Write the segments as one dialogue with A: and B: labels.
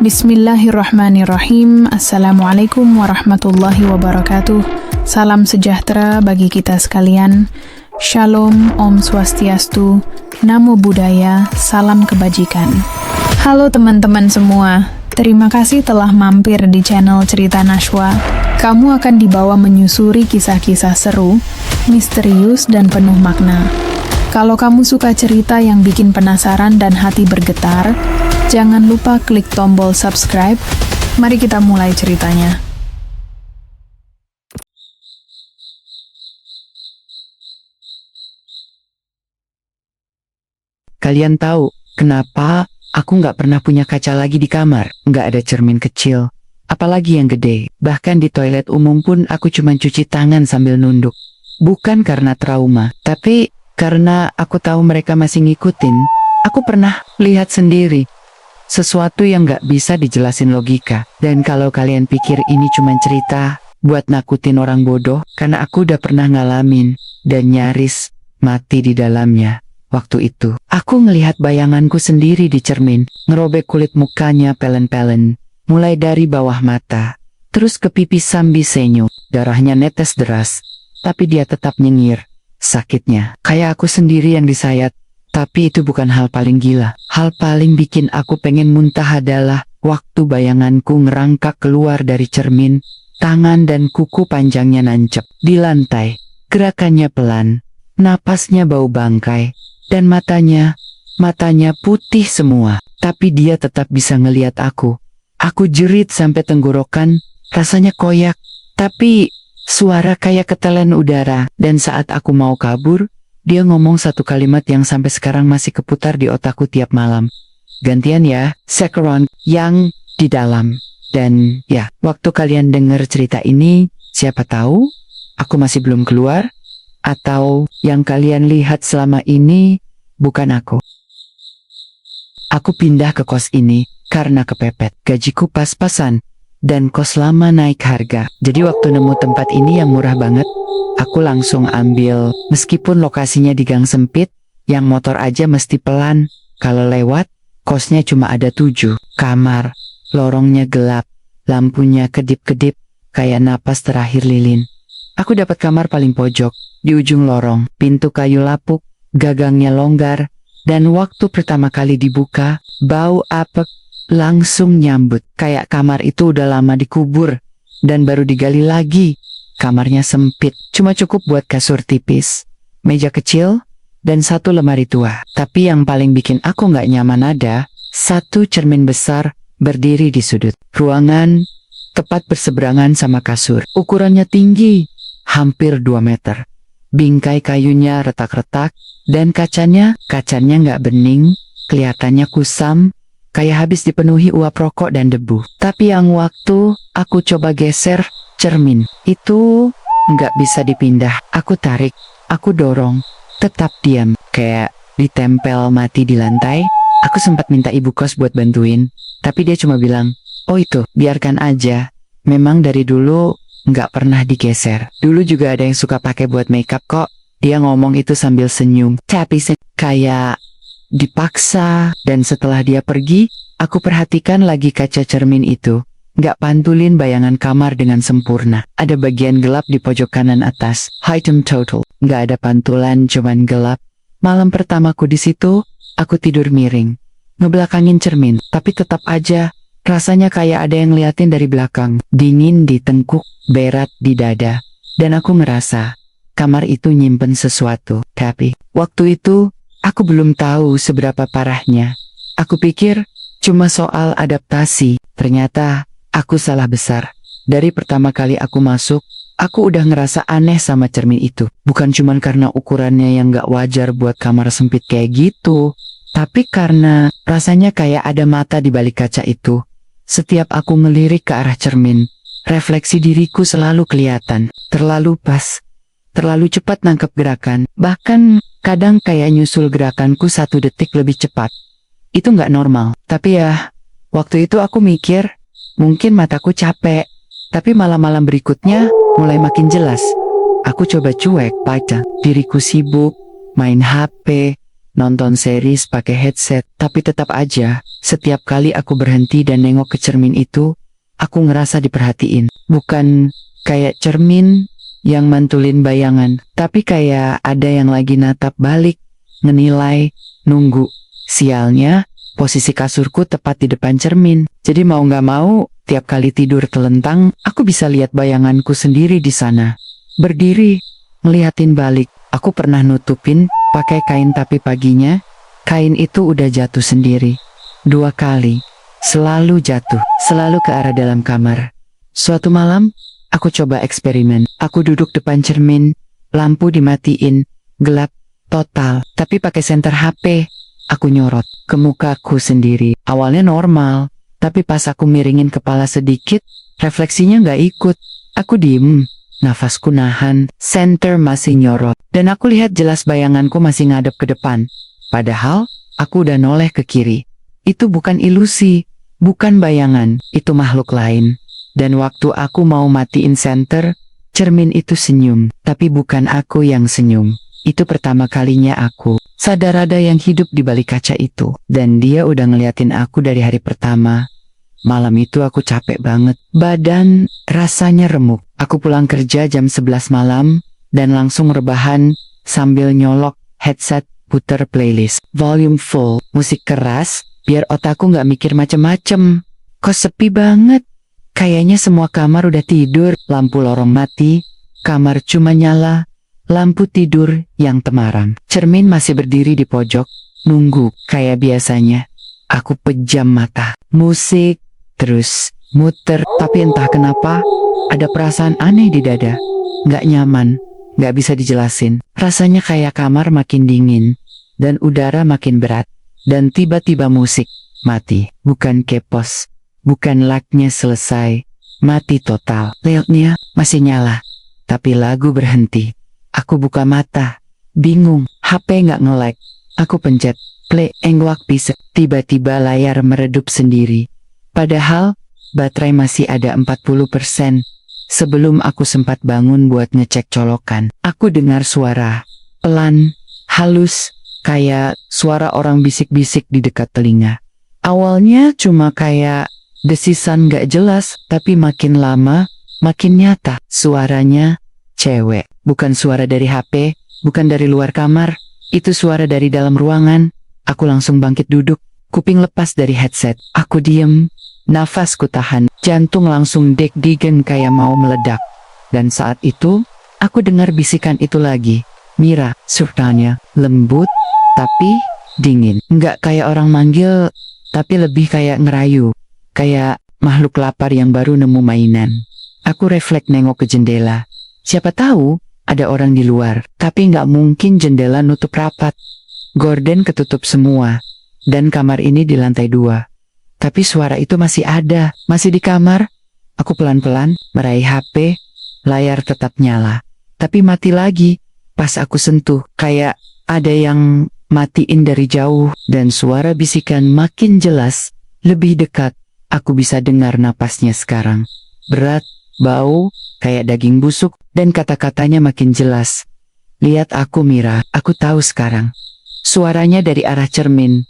A: Bismillahirrahmanirrahim. Assalamualaikum warahmatullahi wabarakatuh. Salam sejahtera bagi kita sekalian. Shalom, Om Swastiastu, Namo Buddhaya, salam kebajikan. Halo teman-teman semua, terima kasih telah mampir di channel Cerita Nashwa. Kamu akan dibawa menyusuri kisah-kisah seru, misterius, dan penuh makna. Kalau kamu suka cerita yang bikin penasaran dan hati bergetar, jangan lupa klik tombol subscribe. Mari kita mulai ceritanya.
B: Kalian tahu kenapa aku nggak pernah punya kaca lagi di kamar? Nggak ada cermin kecil, apalagi yang gede. Bahkan di toilet umum pun aku cuma cuci tangan sambil nunduk. Bukan karena trauma, tapi karena aku tahu mereka masih ngikutin. Aku pernah lihat sendiri sesuatu yang nggak bisa dijelasin logika. Dan kalau kalian pikir ini cuma cerita buat nakutin orang bodoh, karena aku udah pernah ngalamin dan nyaris mati di dalamnya. Waktu itu, aku ngelihat bayanganku sendiri di cermin, ngerobek kulit mukanya pelen-pelen, mulai dari bawah mata, terus ke pipi sambil senyum. Darahnya netes deras, tapi dia tetap nyengir. Sakitnya, kayak aku sendiri yang disayat. Tapi itu bukan hal paling gila. Hal paling bikin aku pengen muntah adalah waktu bayanganku ngerangkak keluar dari cermin, tangan dan kuku panjangnya nancep di lantai. Gerakannya pelan, napasnya bau bangkai. Dan matanya putih semua. Tapi dia tetap bisa ngeliat aku. Aku jerit sampai tenggorokan, rasanya koyak. Tapi suara kayak ketelan udara. Dan saat aku mau kabur, dia ngomong satu kalimat yang sampai sekarang masih keputar di otakku tiap malam. Gantian ya, Sekaron yang di dalam. Dan ya, waktu kalian denger cerita ini, siapa tahu aku masih belum keluar. Atau yang kalian lihat selama ini bukan aku. Aku pindah ke kos ini karena kepepet. Gajiku pas-pasan dan kos lama naik harga. Jadi waktu nemu tempat ini yang murah banget, aku langsung ambil. Meskipun lokasinya di gang sempit, yang motor aja mesti pelan. Kalau lewat, kosnya cuma ada 7 kamar. Lorongnya gelap, lampunya kedip-kedip, kayak napas terakhir lilin. Aku dapat kamar paling pojok, di ujung lorong, pintu kayu lapuk, gagangnya longgar, dan waktu pertama kali dibuka, bau apek langsung nyambut. Kayak kamar itu udah lama dikubur, dan baru digali lagi. Kamarnya sempit, cuma cukup buat kasur tipis, meja kecil, dan satu lemari tua. Tapi yang paling bikin aku nggak nyaman ada, satu cermin besar berdiri di sudut ruangan, tepat berseberangan sama kasur. Ukurannya tinggi, hampir 2 meter. Bingkai kayunya retak-retak, dan kacanya nggak bening, kelihatannya kusam, kayak habis dipenuhi uap rokok dan debu. Tapi yang waktu aku coba geser cermin, itu nggak bisa dipindah. Aku tarik, aku dorong, tetap diam, kayak ditempel mati di lantai. Aku sempat minta ibu kos buat bantuin, tapi dia cuma bilang, "Oh itu, biarkan aja. Memang dari dulu nggak pernah digeser. Dulu juga ada yang suka pakai buat makeup kok." Dia ngomong itu sambil senyum, tapi kayak dipaksa. Dan setelah dia pergi, aku perhatikan lagi kaca cermin itu. Nggak pantulin bayangan kamar dengan sempurna. Ada bagian gelap di pojok kanan atas. Hitam total. Nggak ada pantulan, cuman gelap. Malam pertamaku di situ, aku tidur miring, ngebelakangin cermin. Tapi tetap aja, rasanya kayak ada yang ngeliatin dari belakang. Dingin di tengkuk, berat di dada. Dan aku ngerasa kamar itu nyimpen sesuatu. Tapi waktu itu, aku belum tahu seberapa parahnya. Aku pikir cuma soal adaptasi. Ternyata aku salah besar. Dari pertama kali aku masuk, aku udah ngerasa aneh sama cermin itu. Bukan cuma karena ukurannya yang gak wajar buat kamar sempit kayak gitu, tapi karena rasanya kayak ada mata di balik kaca itu. Setiap aku ngelirik ke arah cermin, refleksi diriku selalu kelihatan. Terlalu pas, terlalu cepat nangkep gerakan. Bahkan kadang kayak nyusul gerakanku 1 detik lebih cepat. Itu nggak normal. Tapi ya, waktu itu aku mikir, mungkin mataku capek. Tapi malam-malam berikutnya mulai makin jelas. Aku coba cuek, baca. Diriku sibuk, main HP, nonton series pakai headset. Tapi tetap aja, setiap kali aku berhenti dan nengok ke cermin itu, aku ngerasa diperhatiin. Bukan kayak cermin yang mantulin bayangan, tapi kayak ada yang lagi natap balik, ngenilai, nunggu. Sialnya, posisi kasurku tepat di depan cermin. Jadi mau nggak mau, tiap kali tidur telentang, aku bisa lihat bayanganku sendiri di sana. Berdiri, ngeliatin balik. Aku pernah nutupin pakai kain tapi paginya, kain itu udah jatuh sendiri. 2 kali. Selalu jatuh, selalu ke arah dalam kamar. Suatu malam, aku coba eksperimen. Aku duduk depan cermin, lampu dimatiin, gelap, total. Tapi pakai senter HP, aku nyorot ke mukaku sendiri. Awalnya normal, tapi pas aku miringin kepala sedikit, refleksinya nggak ikut. Aku diem, nafasku nahan, senter masih nyorot. Dan aku lihat jelas bayanganku masih ngadep ke depan. Padahal, aku udah noleh ke kiri. Itu bukan ilusi, bukan bayangan, itu makhluk lain. Dan waktu aku mau matiin senter, cermin itu senyum. Tapi bukan aku yang senyum. Itu pertama kalinya aku sadar ada yang hidup di balik kaca itu. Dan dia udah ngeliatin aku dari hari pertama. Malam itu aku capek banget. Badan rasanya remuk. Aku pulang kerja jam 11 malam dan langsung rebahan sambil nyolok headset, puter playlist. Volume full, musik keras, biar otakku nggak mikir macem-macem. Kok sepi banget? Kayaknya semua kamar udah tidur, lampu lorong mati, kamar cuma nyala, lampu tidur yang temaram. Cermin masih berdiri di pojok, nunggu kayak biasanya. Aku pejam mata, musik terus muter, tapi entah kenapa ada perasaan aneh di dada. Nggak nyaman, nggak bisa dijelasin. Rasanya kayak kamar makin dingin dan udara makin berat. Dan tiba-tiba musik mati. Bukan kepos, bukan lagnya selesai, mati total. Leotnya masih nyala, tapi lagu berhenti. Aku buka mata, bingung, HP nggak nge-lag. Aku pencet play, enggak bisa. Tiba-tiba layar meredup sendiri. Padahal, baterai masih ada 40%. Sebelum aku sempat bangun buat ngecek colokan, aku dengar suara pelan, halus, kayak suara orang bisik-bisik di dekat telinga. Awalnya cuma kayak desisan gak jelas, tapi makin lama, makin nyata. Suaranya cewek, bukan suara dari HP, bukan dari luar kamar, itu suara dari dalam ruangan. Aku langsung bangkit duduk, kuping lepas dari headset. Aku diem, nafasku tahan, jantung langsung deg-degan kayak mau meledak. Dan saat itu, aku dengar bisikan itu lagi. Mira, suaranya lembut, tapi dingin. Nggak kayak orang manggil, tapi lebih kayak ngerayu. Kayak makhluk lapar yang baru nemu mainan. Aku refleks nengok ke jendela. Siapa tahu, ada orang di luar. Tapi nggak mungkin jendela nutup rapat. Gorden ketutup semua. Dan kamar ini di lantai 2. Tapi suara itu masih ada, masih di kamar. Aku pelan-pelan meraih HP, layar tetap nyala. Tapi mati lagi, pas aku sentuh, kayak ada yang matiin dari jauh. Dan suara bisikan makin jelas, lebih dekat. Aku bisa dengar napasnya sekarang. Berat, bau, kayak daging busuk, dan kata-katanya makin jelas. Lihat aku Mira, aku tahu sekarang. Suaranya dari arah cermin.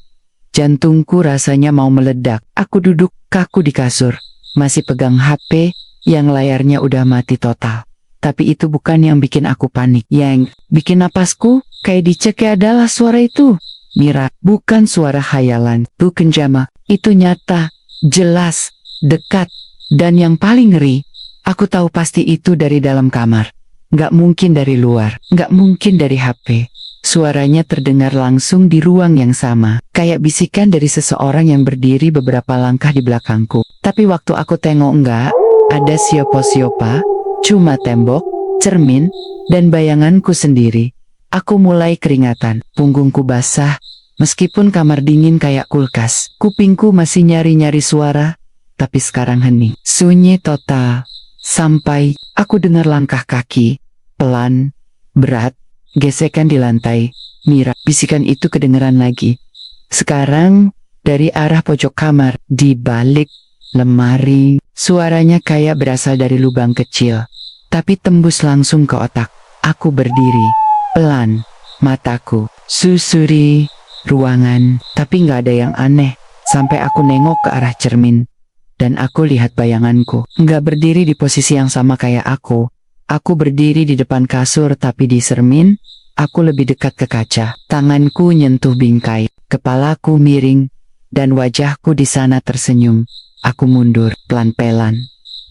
B: Jantungku rasanya mau meledak. Aku duduk kaku di kasur, masih pegang HP yang layarnya udah mati total. Tapi itu bukan yang bikin aku panik. Yang bikin napasku kayak dicekik adalah suara itu. Mira, bukan suara khayalan, bukan jama. Itu nyata, jelas, dekat. Dan yang paling ngeri, aku tahu pasti itu dari dalam kamar. Nggak mungkin dari luar, nggak mungkin dari HP. Suaranya terdengar langsung di ruang yang sama, kayak bisikan dari seseorang yang berdiri beberapa langkah di belakangku. Tapi waktu aku tengok enggak, ada siapa-siapa, cuma tembok, cermin, dan bayanganku sendiri. Aku mulai keringatan, punggungku basah, meskipun kamar dingin kayak kulkas. Kupingku masih nyari-nyari suara, tapi sekarang hening. Sunyi total, sampai aku dengar langkah kaki, pelan, berat, gesekan di lantai. Mira, bisikan itu kedengeran lagi. Sekarang, dari arah pojok kamar, di balik lemari. Suaranya kayak berasal dari lubang kecil, tapi tembus langsung ke otak. Aku berdiri, pelan, mataku susuri, ruangan, tapi nggak ada yang aneh. Sampai aku nengok ke arah cermin. Dan aku lihat bayanganku. Nggak berdiri di posisi yang sama kayak aku. Aku berdiri di depan kasur, tapi di cermin, aku lebih dekat ke kaca. Tanganku nyentuh bingkai. Kepalaku miring. Dan wajahku di sana tersenyum. Aku mundur, pelan-pelan.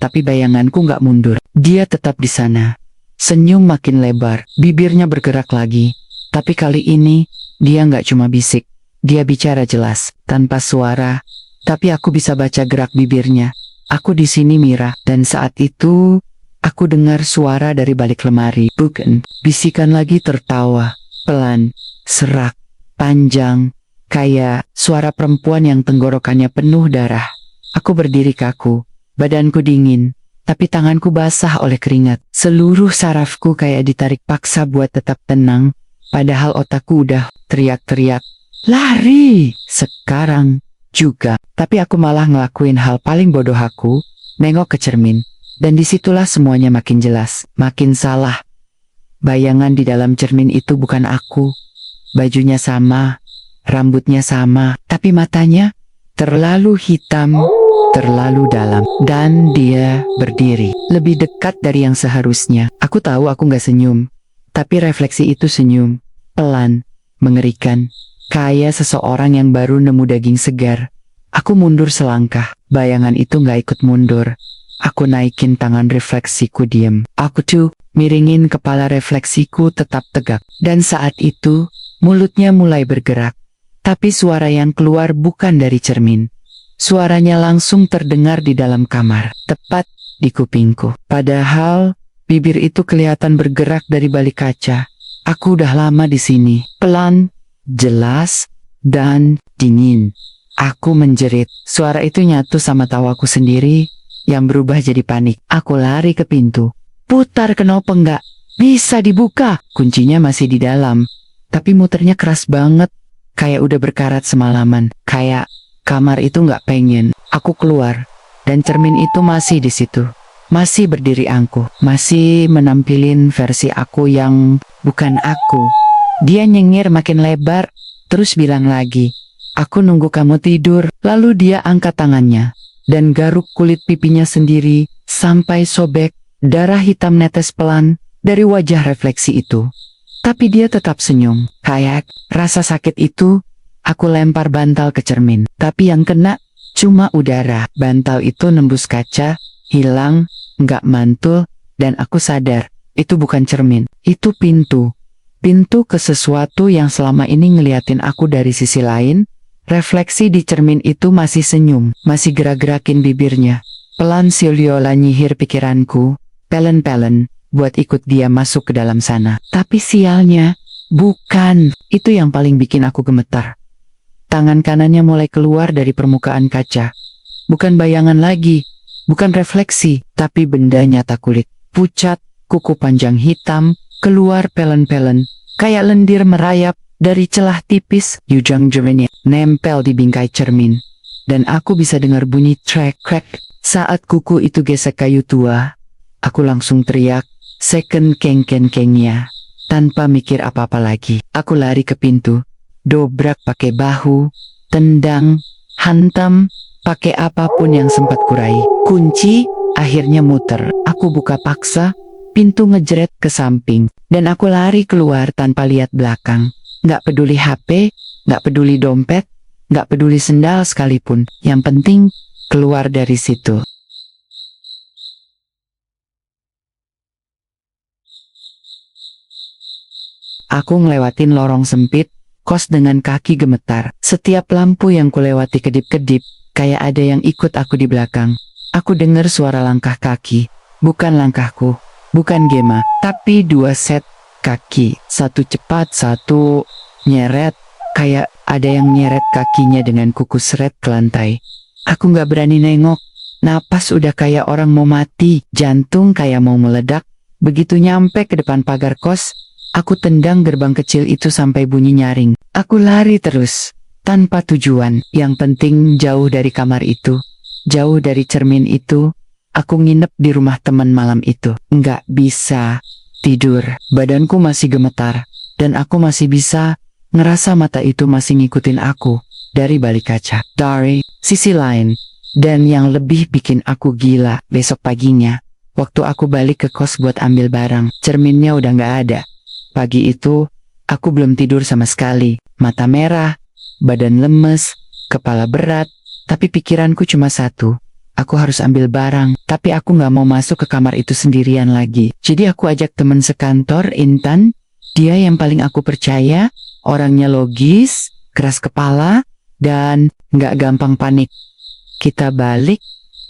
B: Tapi bayanganku nggak mundur. Dia tetap di sana. Senyum makin lebar, bibirnya bergerak lagi. Tapi kali ini, dia nggak cuma bisik. Dia bicara jelas, tanpa suara. Tapi aku bisa baca gerak bibirnya. Aku di sini, Mira. Dan saat itu, aku dengar suara dari balik lemari. Bukan, bisikan lagi tertawa. Pelan, serak, panjang. Kayak suara perempuan yang tenggorokannya penuh darah. Aku berdiri kaku, badanku dingin. Tapi tanganku basah oleh keringat. Seluruh sarafku kayak ditarik paksa buat tetap tenang. Padahal otakku udah teriak-teriak. Lari! Sekarang juga. Tapi aku malah ngelakuin hal paling bodoh aku. Nengok ke cermin. Dan disitulah semuanya makin jelas. Makin salah. Bayangan di dalam cermin itu bukan aku. Bajunya sama. Rambutnya sama. Tapi matanya terlalu hitam. Terlalu dalam, dan dia berdiri lebih dekat dari yang seharusnya. Aku tahu aku gak senyum, tapi refleksi itu senyum, pelan, mengerikan, kayak seseorang yang baru nemu daging segar. Aku mundur selangkah, bayangan itu gak ikut mundur. Aku naikin tangan, refleksiku diem. Aku tuh miringin kepala, refleksiku tetap tegak. Dan saat itu, mulutnya mulai bergerak, tapi suara yang keluar bukan dari cermin. Suaranya langsung terdengar di dalam kamar, tepat di kupingku. Padahal, bibir itu kelihatan bergerak dari balik kaca. Aku udah lama di sini. Pelan, jelas, dan dingin. Aku menjerit. Suara itu nyatu sama tawaku sendiri, yang berubah jadi panik. Aku lari ke pintu. Putar, kenapa enggak? Bisa dibuka. Kuncinya masih di dalam. Tapi muternya keras banget. Kayak udah berkarat semalaman. Kayak kamar itu nggak pengen. Aku keluar, dan cermin itu masih di situ. Masih berdiri angkuh, masih menampilin versi aku yang bukan aku. Dia nyengir makin lebar, terus bilang lagi, aku nunggu kamu tidur. Lalu dia angkat tangannya, dan garuk kulit pipinya sendiri, sampai sobek. Darah hitam netes pelan dari wajah refleksi itu. Tapi dia tetap senyum. Kayak rasa sakit itu. Aku lempar bantal ke cermin, tapi yang kena cuma udara. Bantal itu nembus kaca, hilang, nggak mantul, dan aku sadar, itu bukan cermin, itu pintu. Pintu ke sesuatu yang selama ini ngeliatin aku dari sisi lain. Refleksi di cermin itu masih senyum, masih gerak-gerakin bibirnya. Pelan si Liola nyihir pikiranku, pelen-pelen, buat ikut dia masuk ke dalam sana. Tapi sialnya, bukan, itu yang paling bikin aku gemetar. Tangan kanannya mulai keluar dari permukaan kaca. Bukan bayangan lagi, bukan refleksi, tapi benda nyata, kulit pucat, kuku panjang hitam, keluar pelen-pelen, kayak lendir merayap dari celah tipis. Ujung jarinya nempel di bingkai cermin. Dan aku bisa dengar bunyi crack-crack. Saat kuku itu gesek kayu tua, aku langsung teriak, second keng-keng-kengnya. Tanpa mikir apa-apa lagi, aku lari ke pintu. Dobrak pakai bahu, tendang, hantam, pakai apapun yang sempat kurai. Kunci, akhirnya muter. Aku buka paksa, pintu ngejret ke samping. Dan aku lari keluar tanpa lihat belakang. Nggak peduli HP, nggak peduli dompet, nggak peduli sendal sekalipun. Yang penting, keluar dari situ. Aku ngelewatin lorong sempit, kos dengan kaki gemetar. Setiap lampu yang kulewati kedip-kedip, kayak ada yang ikut aku di belakang. Aku dengar suara langkah kaki. Bukan langkahku, bukan Gema, tapi 2 set kaki. Satu cepat, satu nyeret. Kayak ada yang nyeret kakinya dengan kuku seret ke lantai. Aku gak berani nengok. Napas udah kayak orang mau mati. Jantung kayak mau meledak. Begitu nyampe ke depan pagar kos, aku tendang gerbang kecil itu sampai bunyi nyaring. Aku lari terus, tanpa tujuan. Yang penting jauh dari kamar itu, jauh dari cermin itu. Aku nginep di rumah teman malam itu. Nggak bisa tidur, badanku masih gemetar. Dan aku masih bisa ngerasa mata itu masih ngikutin aku dari balik kaca, dari sisi lain. Dan yang lebih bikin aku gila, besok paginya, waktu aku balik ke kos buat ambil barang, cerminnya udah nggak ada. Pagi itu, aku belum tidur sama sekali, mata merah, badan lemes, kepala berat, tapi pikiranku cuma satu. Aku harus ambil barang, tapi aku nggak mau masuk ke kamar itu sendirian lagi. Jadi aku ajak teman sekantor, Intan. Dia yang paling aku percaya, orangnya logis, keras kepala, dan nggak gampang panik. Kita balik,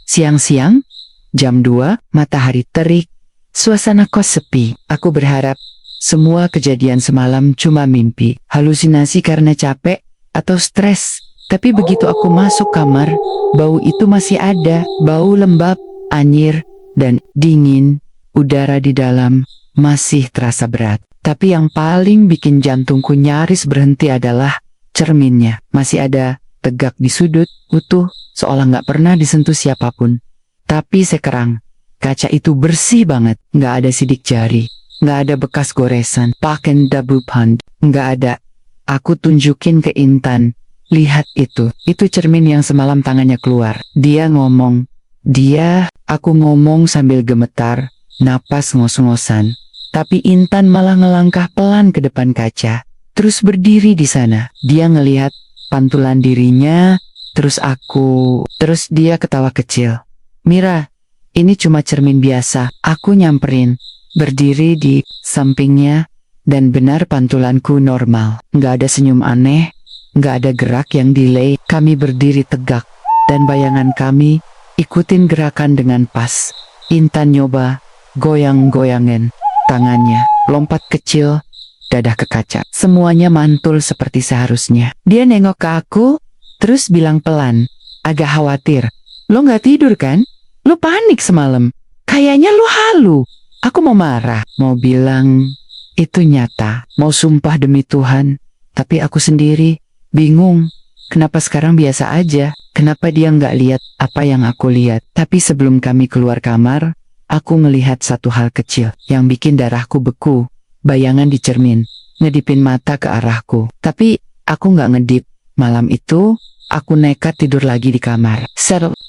B: siang-siang, jam 2, matahari terik, suasana kos sepi. Aku berharap semua kejadian semalam cuma mimpi, halusinasi karena capek, atau stres. Tapi begitu aku masuk kamar, bau itu masih ada, bau lembab, anyir, dan dingin. Udara di dalam masih terasa berat. Tapi yang paling bikin jantungku nyaris berhenti adalah cerminnya. Masih ada, tegak di sudut, utuh, seolah nggak pernah disentuh siapapun. Tapi sekarang, kaca itu bersih banget, nggak ada sidik jari, nggak ada bekas goresan, paken dabupan, nggak ada. Aku tunjukin ke Intan, lihat itu cermin yang semalam tangannya keluar. Dia ngomong, aku ngomong sambil gemetar, napas ngos-ngosan. Tapi Intan malah ngelangkah pelan ke depan kaca, terus berdiri di sana. Dia ngelihat pantulan dirinya, terus dia ketawa kecil. Mira, ini cuma cermin biasa. Aku nyamperin, berdiri di sampingnya, dan benar pantulanku normal. Nggak ada senyum aneh, nggak ada gerak yang delay. Kami berdiri tegak, dan bayangan kami ikutin gerakan dengan pas. Intan nyoba goyang-goyangin tangannya, lompat kecil, dadah ke kaca. Semuanya mantul seperti seharusnya. Dia nengok ke aku, terus bilang pelan, agak khawatir. Lo nggak tidur kan? Lo panik semalam. Kayaknya lo halu. Aku mau marah, mau bilang itu nyata, mau sumpah demi Tuhan. Tapi aku sendiri bingung. Kenapa sekarang biasa aja? Kenapa dia nggak lihat apa yang aku lihat? Tapi sebelum kami keluar kamar, aku melihat satu hal kecil yang bikin darahku beku. Bayangan di cermin, ngedipin mata ke arahku. Tapi aku nggak ngedip. Malam itu, aku nekat tidur lagi di kamar.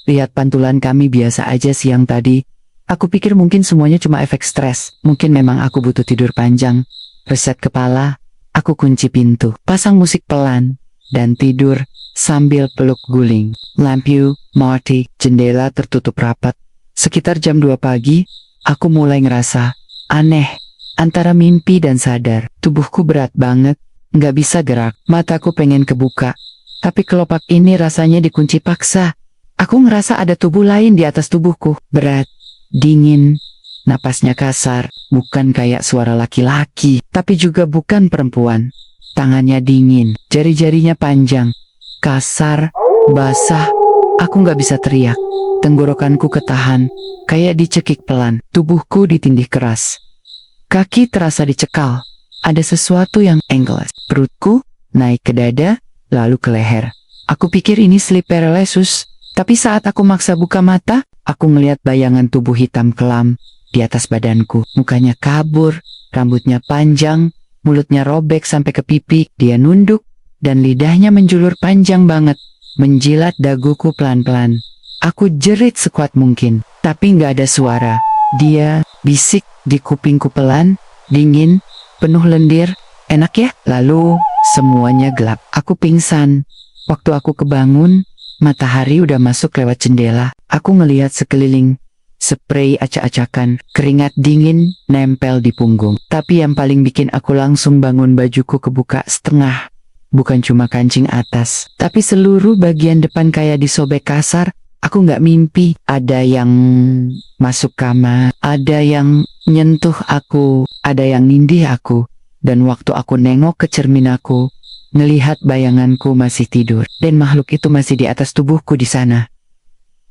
B: Lihat pantulan kami biasa aja siang tadi. Aku pikir mungkin semuanya cuma efek stres. Mungkin memang aku butuh tidur panjang. Reset kepala, aku kunci pintu, pasang musik pelan, dan tidur sambil peluk guling. Lampu mati, jendela tertutup rapat. Sekitar jam 2 pagi, aku mulai ngerasa aneh. Antara mimpi dan sadar, tubuhku berat banget, nggak bisa gerak, mataku pengen kebuka. Tapi kelopak ini rasanya dikunci paksa. Aku ngerasa ada tubuh lain di atas tubuhku, berat, dingin, napasnya kasar, bukan kayak suara laki-laki, tapi juga bukan perempuan. Tangannya dingin, jari-jarinya panjang, kasar, basah. Aku nggak bisa teriak, tenggorokanku ketahan, kayak dicekik pelan, tubuhku ditindih keras. Kaki terasa dicekal, ada sesuatu yang enggeles. Perutku naik ke dada, lalu ke leher. Aku pikir ini sleep paralysis, tapi saat aku maksa buka mata, aku ngelihat bayangan tubuh hitam kelam di atas badanku. Mukanya kabur, rambutnya panjang, mulutnya robek sampai ke pipi. Dia nunduk, dan lidahnya menjulur panjang banget, menjilat daguku pelan-pelan. Aku jerit sekuat mungkin, tapi nggak ada suara. Dia bisik di kupingku pelan, dingin, penuh lendir. Enak ya? Lalu, semuanya gelap. Aku pingsan. Waktu aku kebangun, matahari udah masuk lewat jendela. Aku ngelihat sekeliling. Spray acak-acakan, keringat dingin, nempel di punggung. Tapi yang paling bikin aku langsung bangun, bajuku kebuka setengah. Bukan cuma kancing atas, tapi seluruh bagian depan kayak disobek kasar. Aku nggak mimpi. Ada yang masuk kamar, ada yang nyentuh aku, ada yang nindih aku. Dan waktu aku nengok ke cermin aku, ngelihat bayanganku masih tidur, dan makhluk itu masih di atas tubuhku di sana.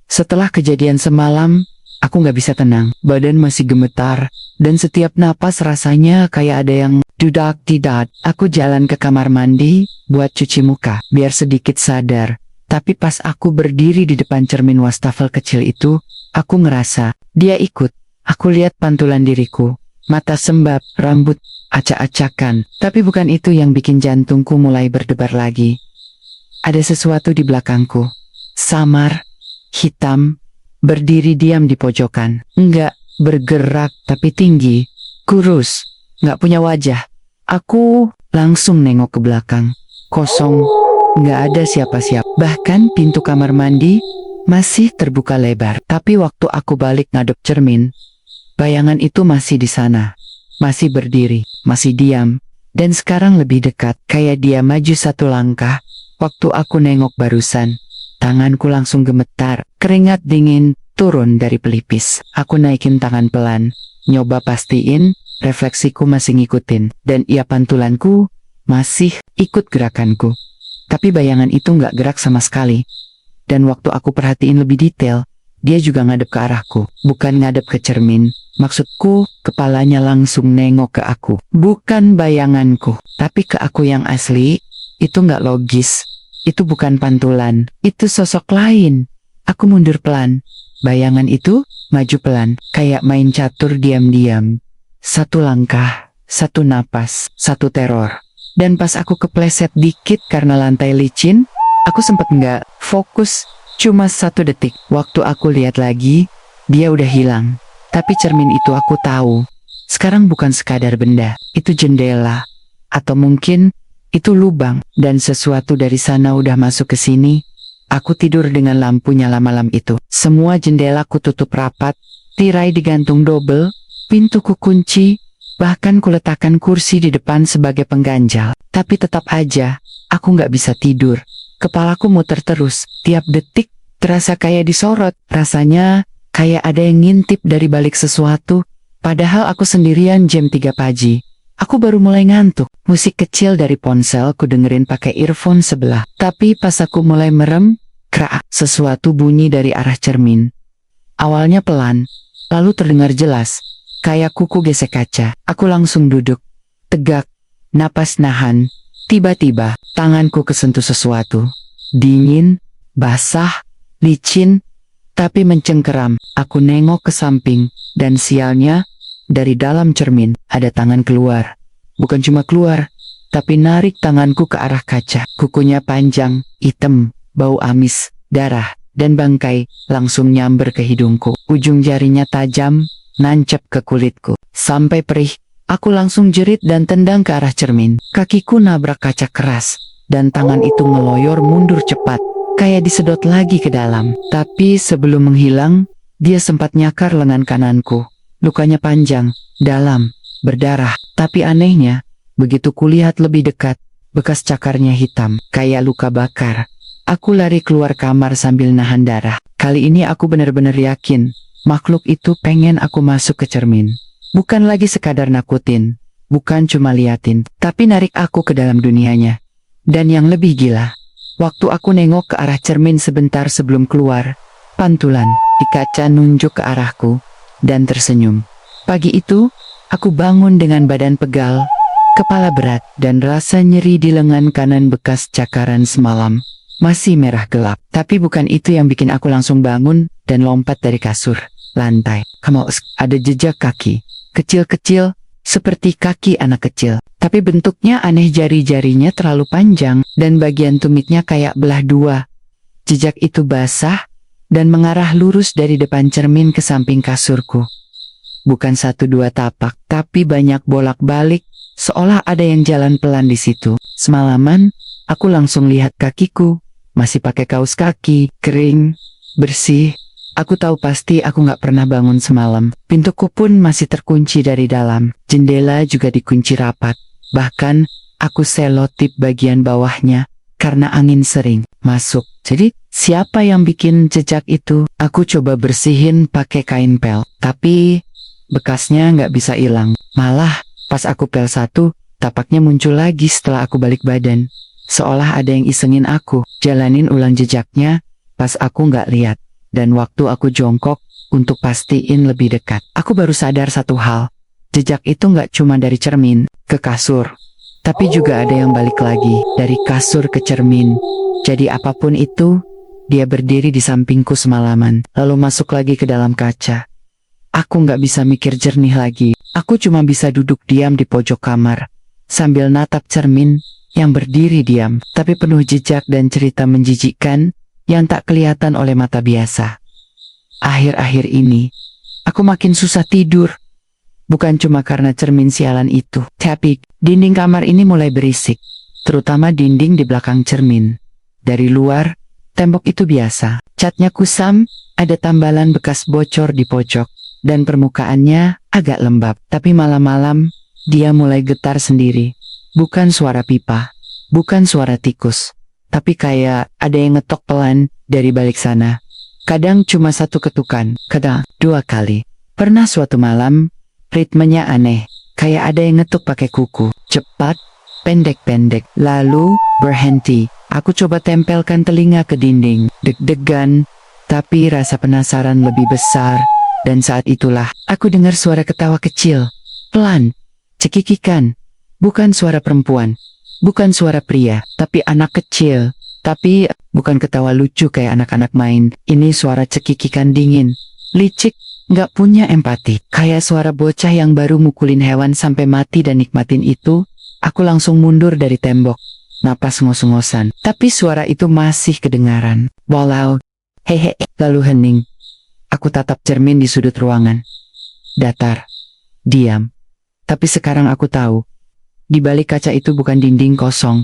B: Setelah kejadian semalam, aku nggak bisa tenang. Badan masih gemetar, dan setiap napas rasanya kayak ada yang dudak-didak. Aku jalan ke kamar mandi buat cuci muka, biar sedikit sadar. Tapi pas aku berdiri di depan cermin wastafel kecil itu, aku ngerasa dia ikut. Aku lihat pantulan diriku, mata sembab, rambut acak-acakan, tapi bukan itu yang bikin jantungku mulai berdebar lagi. Ada sesuatu di belakangku. Samar, hitam, berdiri diam di pojokan. Enggak bergerak tapi tinggi, kurus, nggak punya wajah. Aku langsung nengok ke belakang. Kosong, nggak ada siapa-siapa. Bahkan pintu kamar mandi masih terbuka lebar. Tapi waktu aku balik ngadep cermin, bayangan itu masih di sana. Masih berdiri, masih diam. Dan sekarang lebih dekat, kayak dia maju satu langkah. Waktu aku nengok barusan, tanganku langsung gemetar. Keringat dingin turun dari pelipis. Aku naikin tangan pelan, nyoba pastiin refleksiku masih ngikutin. Dan iya, pantulanku masih ikut gerakanku. Tapi bayangan itu nggak gerak sama sekali. Dan waktu aku perhatiin lebih detail, dia juga ngadep ke arahku, bukan ngadep ke cermin. Maksudku, kepalanya langsung nengok ke aku. Bukan bayanganku, tapi ke aku yang asli. Itu nggak logis. Itu bukan pantulan. Itu sosok lain. Aku mundur pelan. Bayangan itu maju pelan, kayak main catur diam-diam. Satu langkah, satu napas, satu teror. Dan pas aku kepleset dikit karena lantai licin, aku sempet nggak fokus. Cuma 1 detik. Waktu aku lihat lagi, dia udah hilang. Tapi cermin itu aku tahu. Sekarang bukan sekadar benda. Itu jendela. Atau mungkin itu lubang. Dan sesuatu dari sana udah masuk ke sini. Aku tidur dengan lampu nyala malam itu. Semua jendela ku tutup rapat. Tirai digantung double. Pintu ku kunci. Bahkan ku letakkan kursi di depan sebagai pengganjal. Tapi tetap aja, aku nggak bisa tidur. Kepalaku muter terus, tiap detik terasa kayak disorot. Rasanya kayak ada yang ngintip dari balik sesuatu. Padahal aku sendirian jam 3 pagi. Aku baru mulai ngantuk. Musik kecil dari ponsel ku dengerin pakai earphone sebelah. Tapi pas aku mulai merem, krak, sesuatu bunyi dari arah cermin. Awalnya pelan, lalu terdengar jelas. Kayak kuku gesek kaca. Aku langsung duduk, tegak, napas nahan. Tiba-tiba, tanganku kesentuh sesuatu. Dingin, basah, licin, tapi mencengkeram. Aku nengok ke samping, dan sialnya, dari dalam cermin, ada tangan keluar. Bukan cuma keluar, tapi narik tanganku ke arah kaca. Kukunya panjang, hitam, bau amis, darah, dan bangkai langsung nyamber ke hidungku. Ujung jarinya tajam, nancep ke kulitku. Sampai perih. Aku langsung jerit dan tendang ke arah cermin. Kakiku nabrak kaca keras, dan tangan itu ngeloyor mundur cepat, kayak disedot lagi ke dalam. Tapi sebelum menghilang, dia sempat nyakar lengan kananku. Lukanya panjang, dalam, berdarah. Tapi anehnya, begitu kulihat lebih dekat, bekas cakarnya hitam, kayak luka bakar. Aku lari keluar kamar sambil nahan darah. Kali ini aku benar-benar yakin, makhluk itu pengen aku masuk ke cermin. Bukan lagi sekadar nakutin, bukan cuma liatin, tapi narik aku ke dalam dunianya. Dan yang lebih gila, waktu aku nengok ke arah cermin sebentar sebelum keluar, pantulan di kaca nunjuk ke arahku, dan tersenyum. Pagi itu, aku bangun dengan badan pegal, kepala berat, dan rasa nyeri di lengan kanan bekas cakaran semalam. Masih merah gelap, tapi bukan itu yang bikin aku langsung bangun dan lompat dari kasur. Lantai, ada jejak kaki. Kecil-kecil, seperti kaki anak kecil. Tapi bentuknya aneh, jari-jarinya terlalu panjang, dan bagian tumitnya kayak belah dua. Jejak itu basah, dan mengarah lurus dari depan cermin ke samping kasurku. Bukan 1-2 tapak, tapi banyak bolak-balik, seolah ada yang jalan pelan di situ. Semalaman, aku langsung lihat kakiku, masih pakai kaos kaki, kering, bersih. Aku tahu pasti aku nggak pernah bangun semalam. Pintuku pun masih terkunci dari dalam. Jendela juga dikunci rapat. Bahkan, aku selotip bagian bawahnya, karena angin sering masuk. Jadi, siapa yang bikin jejak itu? Aku coba bersihin pakai kain pel. Tapi, bekasnya nggak bisa hilang. Malah, pas aku pel satu, tapaknya muncul lagi setelah aku balik badan. Seolah ada yang isengin aku. Jalanin ulang jejaknya, pas aku nggak lihat. Dan waktu aku jongkok, untuk pastiin lebih dekat, aku baru sadar satu hal. Jejak itu nggak cuma dari cermin ke kasur, tapi juga ada yang balik lagi, dari kasur ke cermin. Jadi apapun itu, dia berdiri di sampingku semalaman, lalu masuk lagi ke dalam kaca. Aku nggak bisa mikir jernih lagi. Aku cuma bisa duduk diam di pojok kamar, sambil natap cermin yang berdiri diam, tapi penuh jejak dan cerita menjijikkan yang tak kelihatan oleh mata biasa. Akhir-akhir ini, aku makin susah tidur. Bukan cuma karena cermin sialan itu, tapi dinding kamar ini mulai berisik, terutama dinding di belakang cermin. Dari luar, tembok itu biasa. Catnya kusam, ada tambalan bekas bocor di pojok, dan permukaannya agak lembab. Tapi malam-malam, dia mulai getar sendiri. Bukan suara pipa, bukan suara tikus, tapi kayak ada yang ngetok pelan dari balik sana. Kadang cuma satu ketukan, kadang 2 kali. Pernah suatu malam, ritmenya aneh, kayak ada yang ngetuk pakai kuku. Cepat, pendek-pendek, lalu berhenti. Aku coba tempelkan telinga ke dinding, deg-degan, tapi rasa penasaran lebih besar. Dan saat itulah, aku dengar suara ketawa kecil, pelan, cekikikan. Bukan suara perempuan, bukan suara pria, tapi anak kecil. Tapi bukan ketawa lucu kayak anak-anak main. Ini suara cekikikan dingin, licik, nggak punya empati. Kayak suara bocah yang baru mukulin hewan sampai mati dan nikmatin itu. Aku langsung mundur dari tembok, napas ngos-ngosan. Tapi suara itu masih kedengaran. Walau, hehe, lalu hening. Aku tatap cermin di sudut ruangan. Datar, diam. Tapi sekarang aku tahu, di balik kaca itu bukan dinding kosong,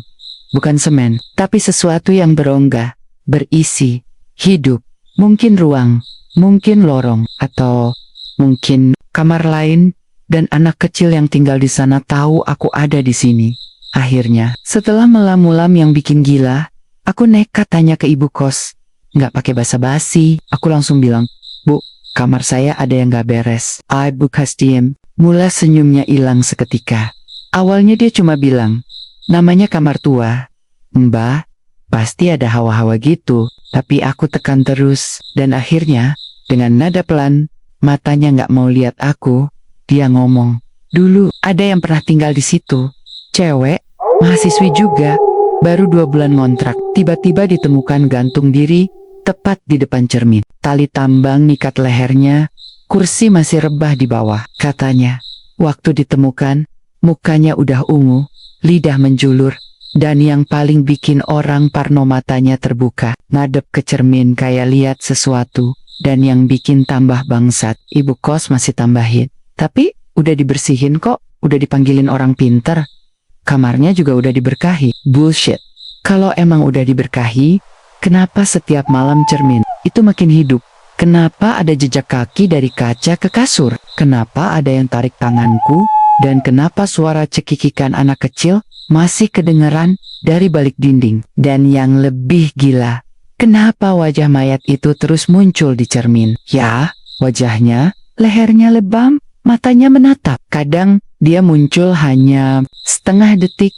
B: bukan semen, tapi sesuatu yang berongga, berisi, hidup. Mungkin ruang, mungkin lorong, atau mungkin kamar lain, dan anak kecil yang tinggal di sana tahu aku ada di sini. Akhirnya, setelah melam-mulam yang bikin gila, aku nekat tanya ke ibu kos. Nggak pakai basa-basi, aku langsung bilang, "Bu, kamar saya ada yang nggak beres." Ibu kos diem, mula senyumnya hilang seketika. Awalnya dia cuma bilang, "Namanya kamar tua." "Mbah, pasti ada hawa-hawa gitu." Tapi aku tekan terus, dan akhirnya, dengan nada pelan, matanya nggak mau lihat aku, dia ngomong, "Dulu, ada yang pernah tinggal di situ. Cewek, mahasiswi juga, baru 2 bulan ngontrak. Tiba-tiba ditemukan gantung diri, tepat di depan cermin. Tali tambang nikat lehernya, kursi masih rebah di bawah." Katanya, waktu ditemukan, mukanya udah ungu, lidah menjulur, dan yang paling bikin orang parno matanya terbuka, ngadep ke cermin kayak lihat sesuatu. Dan yang bikin tambah bangsat, ibu kos masih tambahin, "Tapi udah dibersihin kok, udah dipanggilin orang pinter. Kamarnya juga udah diberkahi." Bullshit. Kalau emang udah diberkahi, kenapa setiap malam cermin itu makin hidup? Kenapa ada jejak kaki dari kaca ke kasur? Kenapa ada yang tarik tanganku? Dan kenapa suara cekikikan anak kecil masih kedengeran dari balik dinding? Dan yang lebih gila, kenapa wajah mayat itu terus muncul di cermin? Ya, wajahnya, lehernya lebam, matanya menatap. Kadang dia muncul hanya setengah detik,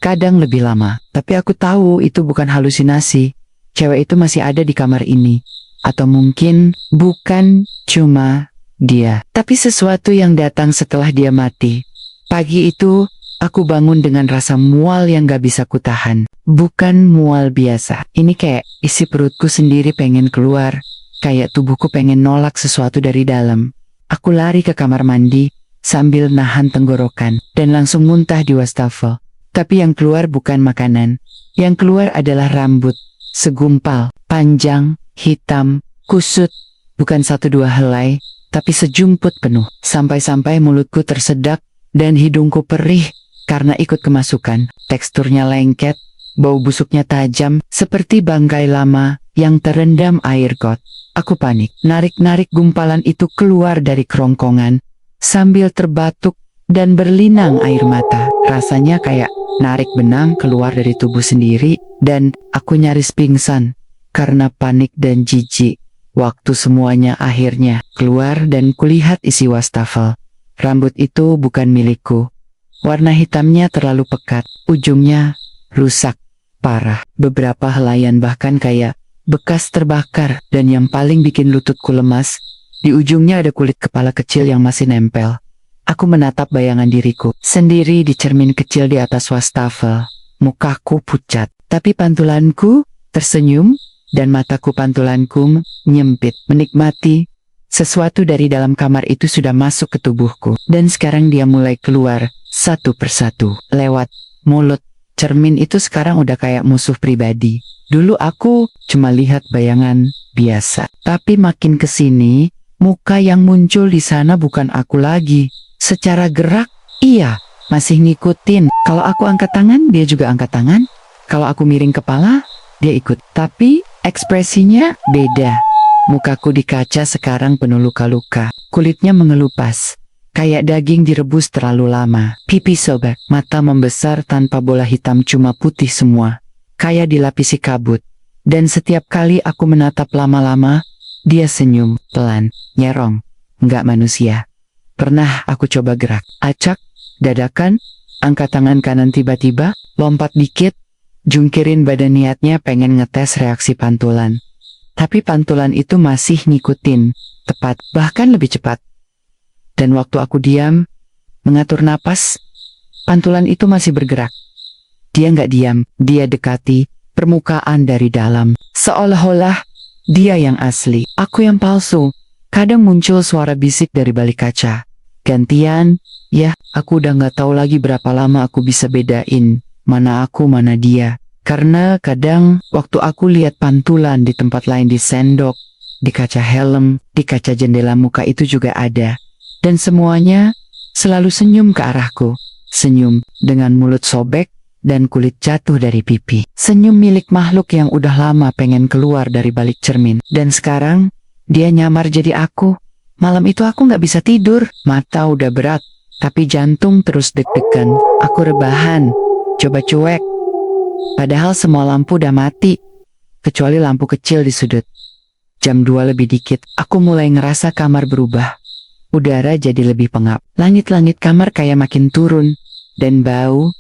B: kadang lebih lama. Tapi aku tahu itu bukan halusinasi. Cewek itu masih ada di kamar ini. Atau mungkin bukan cuma dia, tapi sesuatu yang datang setelah dia mati. Pagi itu, aku bangun dengan rasa mual yang gak bisa kutahan. Bukan mual biasa. Ini kayak isi perutku sendiri pengen keluar. Kayak tubuhku pengen nolak sesuatu dari dalam. Aku lari ke kamar mandi, sambil nahan tenggorokan, dan langsung muntah di wastafel. Tapi yang keluar bukan makanan. Yang keluar adalah rambut. Segumpal, panjang, hitam, kusut. Bukan 1-2 helai, tapi sejumput penuh. Sampai-sampai mulutku tersedak, dan hidungku perih, karena ikut kemasukan. Teksturnya lengket, bau busuknya tajam, seperti bangkai lama, yang terendam air got. Aku panik, narik-narik gumpalan itu keluar dari kerongkongan, sambil terbatuk, dan berlinang air mata. Rasanya kayak narik benang keluar dari tubuh sendiri, dan aku nyaris pingsan, karena panik dan jijik. Waktu semuanya akhirnya keluar dan kulihat isi wastafel. Rambut itu bukan milikku. Warna hitamnya terlalu pekat, ujungnya rusak parah. Beberapa helaian bahkan kayak bekas terbakar, dan yang paling bikin lututku lemas, di ujungnya ada kulit kepala kecil yang masih nempel. Aku menatap bayangan diriku sendiri di cermin kecil di atas wastafel. Mukaku pucat, tapi pantulanku tersenyum, dan mataku pantulanku menyempit, menikmati Sesuatu dari dalam kamar itu sudah masuk ke tubuhku, dan sekarang dia mulai keluar satu persatu lewat mulut. Cermin itu sekarang udah kayak musuh pribadi. Dulu aku cuma lihat bayangan biasa, tapi makin kesini, muka yang muncul di sana bukan aku lagi. Secara gerak, iya, masih ngikutin. Kalau aku angkat tangan, dia juga angkat tangan. Kalau aku miring kepala, dia ikut. Tapi ekspresinya beda. Mukaku di kaca sekarang penuh luka-luka. Kulitnya mengelupas, kayak daging direbus terlalu lama. Pipi sobek, mata membesar tanpa bola hitam, cuma putih semua, kayak dilapisi kabut. Dan setiap kali aku menatap lama-lama, dia senyum, pelan, nyerong. Nggak manusia. Pernah aku coba gerak, acak, dadakan, angkat tangan kanan tiba-tiba, lompat dikit, jungkirin badan niatnya pengen ngetes reaksi pantulan. Tapi pantulan itu masih ngikutin, tepat, bahkan lebih cepat. Dan waktu aku diam, mengatur napas, pantulan itu masih bergerak. Dia nggak diam, dia dekati permukaan dari dalam. Seolah-olah dia yang asli, aku yang palsu. Kadang muncul suara bisik dari balik kaca. Gantian, ya, aku udah nggak tahu lagi berapa lama aku bisa bedain mana aku, mana dia. Karena kadang waktu aku lihat pantulan di tempat lain, di sendok, di kaca helm, di kaca jendela muka itu juga ada. Dan semuanya selalu senyum ke arahku. Senyum dengan mulut sobek dan kulit jatuh dari pipi. Senyum milik makhluk yang udah lama pengen keluar dari balik cermin. Dan sekarang dia nyamar jadi aku. Malam itu aku nggak bisa tidur. Mata udah berat, tapi jantung terus deg-degan. Aku rebahan, coba cuek. Padahal semua lampu udah mati, kecuali lampu kecil di sudut. Jam 2 lebih dikit, aku mulai ngerasa kamar berubah. Udara jadi lebih pengap. Langit-langit kamar kayak makin turun. Dan bau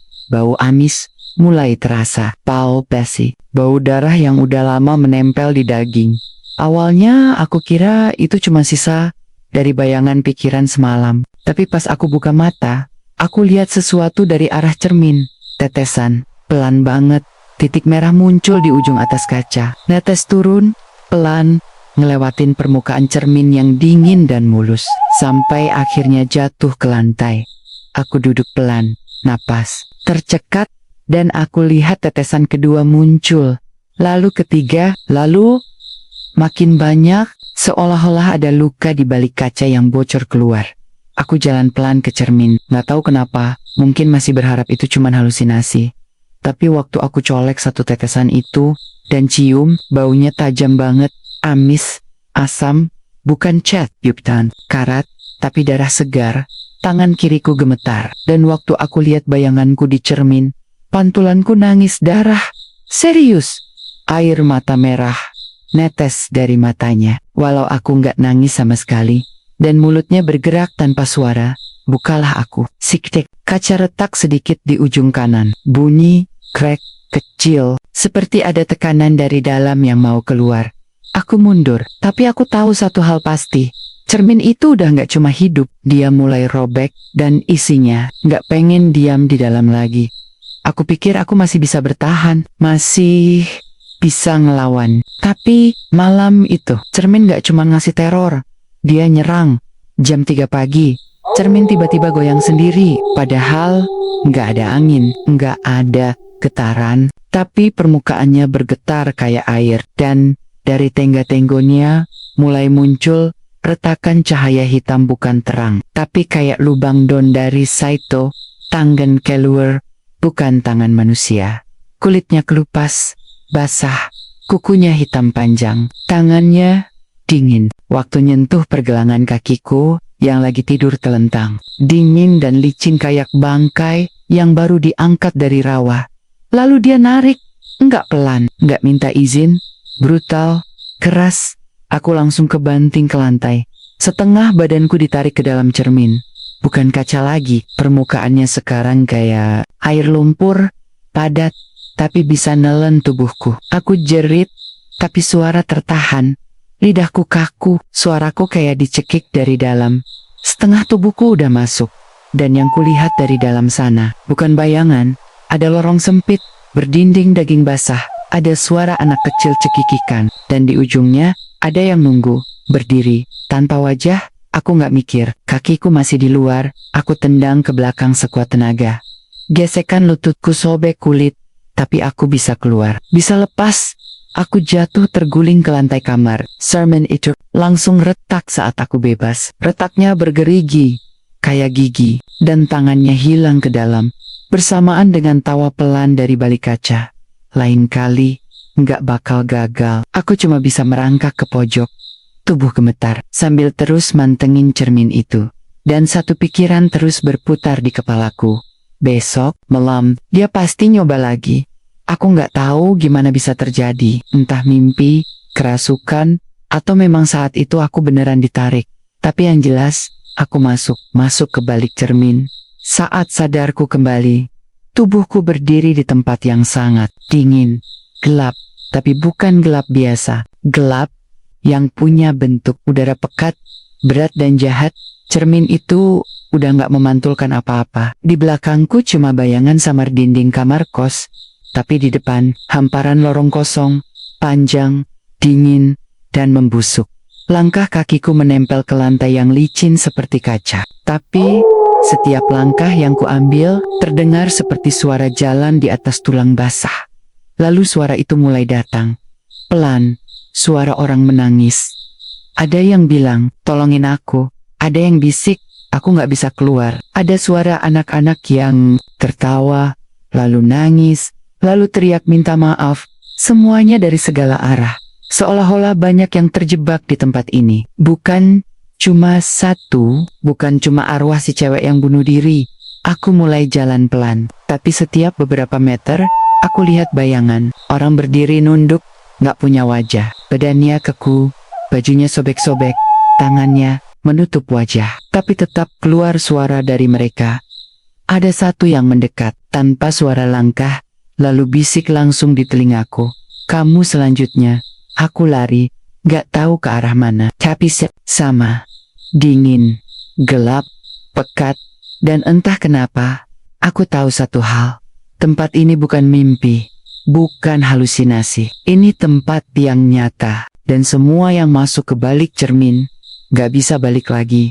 B: amis mulai terasa. Pau basi, bau darah yang udah lama menempel di daging. Awalnya aku kira itu cuma sisa dari bayangan pikiran semalam. Tapi pas aku buka mata, aku lihat sesuatu dari arah cermin. Tetesan. Pelan banget, titik merah muncul di ujung atas kaca. Netes turun, pelan, ngelewatin permukaan cermin yang dingin dan mulus. Sampai akhirnya jatuh ke lantai. Aku duduk pelan, napas tercekat, dan aku lihat tetesan kedua muncul. Lalu ketiga, lalu makin banyak, seolah-olah ada luka di balik kaca yang bocor keluar. Aku jalan pelan ke cermin, gak tahu kenapa, mungkin masih berharap itu cuma halusinasi. Tapi waktu aku colek satu tetesan itu, dan cium, baunya tajam banget, amis, asam, bukan cat, yuptan, karat, tapi darah segar. Tangan kiriku gemetar, dan waktu aku lihat bayanganku di cermin, pantulanku nangis darah. Serius, air mata merah netes dari matanya. Walau aku nggak nangis sama sekali, dan mulutnya bergerak tanpa suara, bukalah aku. Siktek, kaca retak sedikit di ujung kanan. Bunyi, krek, kecil, seperti ada tekanan dari dalam yang mau keluar. Aku mundur, tapi aku tahu satu hal pasti. Cermin itu udah nggak cuma hidup, dia mulai robek, dan isinya nggak pengen diam di dalam lagi. Aku pikir aku masih bisa bertahan, masih bisa ngelawan. Tapi malam itu, cermin nggak cuma ngasih teror, dia nyerang. Jam 3 pagi, cermin tiba-tiba goyang sendiri, padahal nggak ada angin, nggak ada getaran, tapi permukaannya bergetar kayak air, dan dari tengga-tenggonya mulai muncul retakan cahaya hitam, bukan terang, tapi kayak lubang don dari Saito, tangan keluar, bukan tangan manusia. Kulitnya kelupas, basah, kukunya hitam panjang, tangannya dingin. Waktu nyentuh pergelangan kakiku yang lagi tidur telentang, dingin dan licin kayak bangkai yang baru diangkat dari rawa. Lalu dia narik, nggak pelan, nggak minta izin, brutal, keras. Aku langsung kebanting ke lantai. Setengah badanku ditarik ke dalam cermin. Bukan kaca lagi, permukaannya sekarang kayak air lumpur, padat, tapi bisa nelen tubuhku. Aku jerit, tapi suara tertahan. Lidahku kaku, suaraku kayak dicekik dari dalam. Setengah tubuhku udah masuk. Dan yang kulihat dari dalam sana, bukan bayangan, ada lorong sempit, berdinding daging basah. Ada suara anak kecil cekikikan, dan di ujungnya, ada yang nunggu, berdiri, tanpa wajah. Aku nggak mikir, kakiku masih di luar, aku tendang ke belakang sekuat tenaga. Gesekan lututku sobek kulit, tapi aku bisa keluar, bisa lepas. Aku jatuh terguling ke lantai kamar. Sermon itu langsung retak saat aku bebas. Retaknya bergerigi, kayak gigi, dan tangannya hilang ke dalam, bersamaan dengan tawa pelan dari balik kaca. Lain kali, nggak bakal gagal. Aku cuma bisa merangkak ke pojok. Tubuh gemetar, sambil terus mantengin cermin itu. Dan satu pikiran terus berputar di kepalaku. Besok, malam, dia pasti nyoba lagi. Aku nggak tahu gimana bisa terjadi, entah mimpi, kerasukan, atau memang saat itu aku beneran ditarik. Tapi yang jelas, aku masuk ke balik cermin. Saat sadarku kembali, tubuhku berdiri di tempat yang sangat dingin, gelap, tapi bukan gelap biasa. Gelap yang punya bentuk udara pekat, berat dan jahat. Cermin itu udah nggak memantulkan apa-apa. Di belakangku cuma bayangan samar dinding kamar kos. Tapi di depan, hamparan lorong kosong, panjang, dingin, dan membusuk. Langkah kakiku menempel ke lantai yang licin seperti kaca. Tapi, setiap langkah yang kuambil terdengar seperti suara jalan di atas tulang basah. Lalu suara itu mulai datang. Pelan, suara orang menangis. Ada yang bilang, tolongin aku. Ada yang bisik, aku nggak bisa keluar. Ada suara anak-anak yang tertawa, lalu nangis, lalu teriak minta maaf, semuanya dari segala arah. Seolah-olah banyak yang terjebak di tempat ini. Bukan cuma satu, bukan cuma arwah si cewek yang bunuh diri. Aku mulai jalan pelan, tapi setiap beberapa meter, aku lihat bayangan. Orang berdiri nunduk, nggak punya wajah. Badannya keku, bajunya sobek-sobek, tangannya menutup wajah. Tapi tetap keluar suara dari mereka. Ada satu yang mendekat, tanpa suara langkah, lalu bisik langsung di telingaku. Kamu selanjutnya. Aku lari, gak tahu ke arah mana. Tapi sama. Dingin, gelap, pekat, dan entah kenapa, aku tahu satu hal. Tempat ini bukan mimpi, bukan halusinasi. Ini tempat yang nyata. Dan semua yang masuk ke balik cermin, gak bisa balik lagi.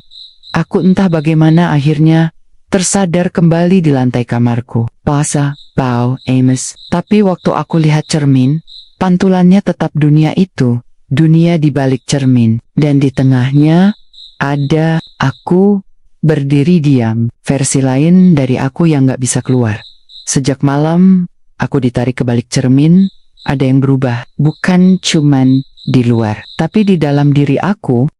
B: Aku entah bagaimana akhirnya tersadar kembali di lantai kamarku. Amos. Tapi waktu aku lihat cermin, pantulannya tetap dunia itu. Dunia di balik cermin. Dan di tengahnya, ada aku berdiri diam. Versi lain dari aku yang gak bisa keluar. Sejak malam, aku ditarik ke balik cermin. Ada yang berubah. Bukan cuman di luar, tapi di dalam diri aku.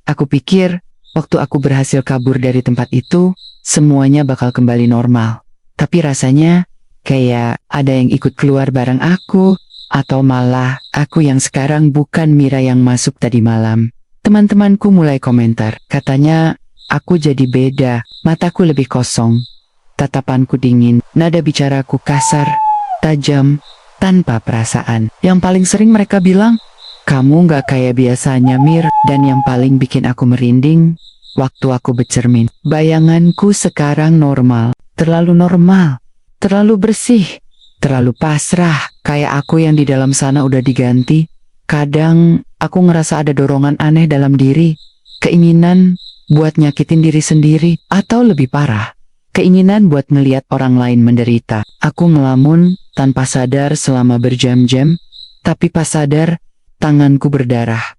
B: Aku pikir, waktu aku berhasil kabur dari tempat itu, semuanya bakal kembali normal. Tapi rasanya, kayak ada yang ikut keluar bareng aku, atau malah aku yang sekarang bukan Mira yang masuk tadi malam. Teman-temanku mulai komentar, katanya aku jadi beda, mataku lebih kosong, tatapanku dingin, nada bicaraku kasar, tajam, tanpa perasaan. Yang paling sering mereka bilang, kamu gak kayak biasanya Mir. Dan yang paling bikin aku merinding, waktu aku bercermin, bayanganku sekarang normal, terlalu bersih, terlalu pasrah, kayak aku yang di dalam sana udah diganti. Kadang aku ngerasa ada dorongan aneh dalam diri, keinginan buat nyakitin diri sendiri, atau lebih parah, keinginan buat ngeliat orang lain menderita. Aku ngelamun tanpa sadar selama berjam-jam, tapi pas sadar, tanganku berdarah.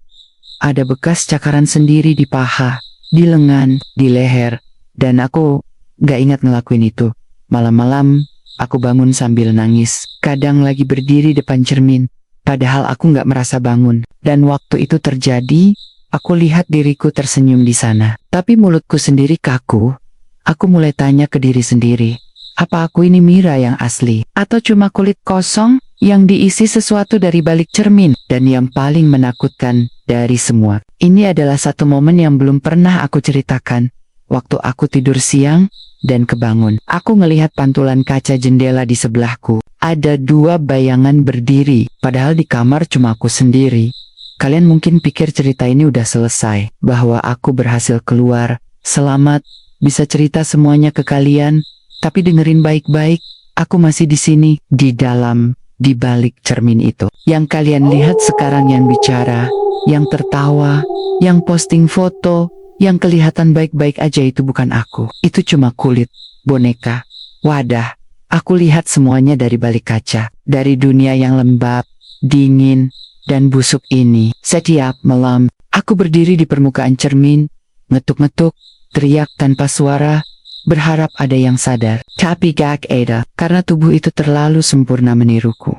B: Ada bekas cakaran sendiri di paha, di lengan, di leher, dan aku gak ingat ngelakuin itu. Malam-malam, aku bangun sambil nangis, kadang lagi berdiri depan cermin, padahal aku gak merasa bangun. Dan waktu itu terjadi, aku lihat diriku tersenyum di sana. Tapi mulutku sendiri kaku. Aku mulai tanya ke diri sendiri, apa aku ini Mira yang asli? Atau cuma kulit kosong yang diisi sesuatu dari balik cermin? Dan yang paling menakutkan dari semua, ini adalah satu momen yang belum pernah aku ceritakan. Waktu aku tidur siang dan kebangun, aku ngelihat pantulan kaca jendela di sebelahku. Ada dua bayangan berdiri, padahal di kamar cuma aku sendiri. Kalian mungkin pikir cerita ini udah selesai, bahwa aku berhasil keluar, selamat, bisa cerita semuanya ke kalian. Tapi dengerin baik-baik, aku masih di sini, di dalam di balik cermin itu. Yang kalian lihat sekarang yang bicara, yang tertawa, yang posting foto, yang kelihatan baik-baik aja itu bukan aku. Itu cuma kulit, boneka, wadah. Aku lihat semuanya dari balik kaca. Dari dunia yang lembab, dingin, dan busuk ini. Setiap malam, aku berdiri di permukaan cermin, ngetuk-ngetuk, teriak tanpa suara, berharap ada yang sadar. Tapi gak ada, karena tubuh itu terlalu sempurna meniruku.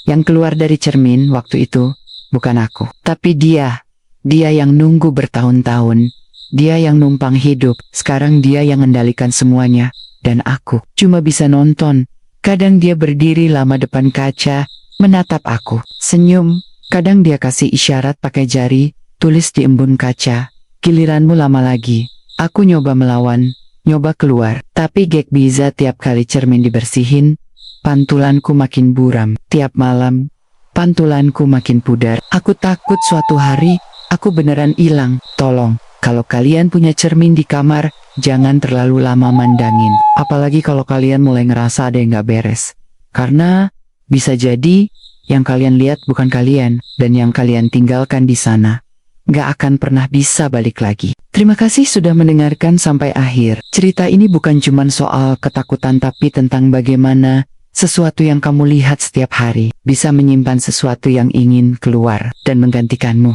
B: Yang keluar dari cermin waktu itu, bukan aku. Tapi dia yang nunggu bertahun-tahun. Dia yang numpang hidup, sekarang dia yang mengendalikan semuanya. Dan aku cuma bisa nonton. Kadang dia berdiri lama depan kaca, menatap aku. Senyum, kadang dia kasih isyarat pakai jari, tulis di embun kaca. Giliranmu lama lagi. Aku nyoba melawan, nyoba keluar. Tapi gak bisa. Tiap kali cermin dibersihin, pantulanku makin buram. Tiap malam, pantulanku makin pudar. Aku takut suatu hari, aku beneran hilang. Tolong, kalau kalian punya cermin di kamar, jangan terlalu lama mandangin. Apalagi kalau kalian mulai ngerasa ada yang gak beres. Karena bisa jadi yang kalian lihat bukan kalian, dan yang kalian tinggalkan di sana gak akan pernah bisa balik lagi. Terima kasih sudah mendengarkan sampai akhir. Cerita ini bukan cuma soal ketakutan, tapi tentang bagaimana sesuatu yang kamu lihat setiap hari bisa menyimpan sesuatu yang ingin keluar dan menggantikanmu.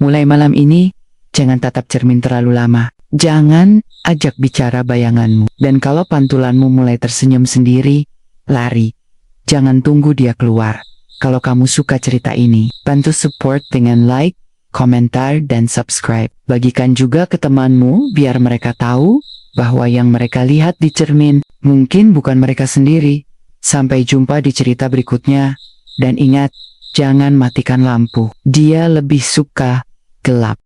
B: Mulai malam ini, jangan tatap cermin terlalu lama. Jangan ajak bicara bayanganmu. Dan kalau pantulanmu mulai tersenyum sendiri, lari. Jangan tunggu dia keluar. Kalau kamu suka cerita ini, bantu support dengan like, komentar, dan subscribe. Bagikan juga ke temanmu biar mereka tahu bahwa yang mereka lihat di cermin mungkin bukan mereka sendiri. Sampai jumpa di cerita berikutnya. Dan ingat, jangan matikan lampu. Dia lebih suka gelap.